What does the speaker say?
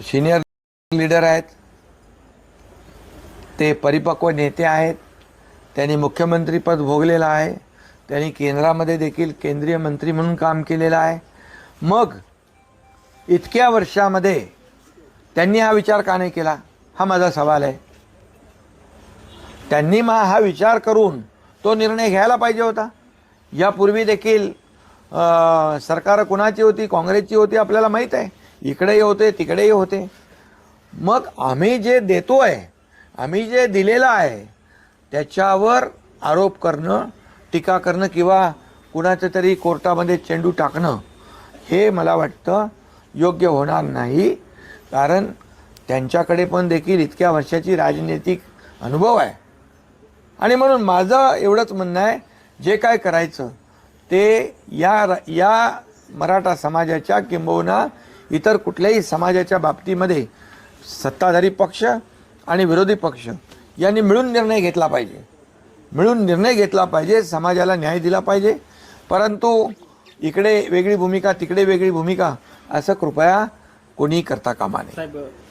Senior leader आहेत, ते परिपक्व नेते आहेत, त्यांनी मुख्यमंत्रीपद भोगलेलं आहे, त्यांनी केंद्रामध्ये देखील केंद्रीय मंत्री म्हणून काम केलेलं आहे. मग इतक्या वर्षामध्ये त्यांनी हा विचार का नाही केला, हा माझा सवाल आहे. त्यांनी हा विचार करून तो निर्णय घ्यायला पाहिजे होता. यापूर्वी देखील सरकार कुणाची होती, काँग्रेसची होती, आपल्याला माहीत आहे. इकडेही होते तिकडेही होते. मग आम्ही जे देतोय, आम्ही जे दिलेलं आहे त्याच्यावर आरोप करणं, टीका करणं किंवा कुणाचं तरी कोर्टामध्ये चेंडू टाकणं हे मला वाटतं योग्य होणार नाही. कारण त्यांच्याकडे पण देखील इतक्या वर्षाची राजनैतिक अनुभव आहे. आणि म्हणून माझं एवढंच म्हणणं आहे, जे काय करायचं ते या मराठा समाजाच्या किंबहुना इतर कुठल्याही समाजाच्या बाबतीमध्ये सत्ताधारी पक्ष आणि विरोधी पक्ष यांनी मिळून निर्णय घेतला पाहिजे. मिळून निर्णय घेतला पाहिजे, समाजाला न्याय दिला पाहिजे. परंतु इकडे वेगळी भूमिका तिकडे वेगळी भूमिका असं कृपया कोणी करता कामा नये.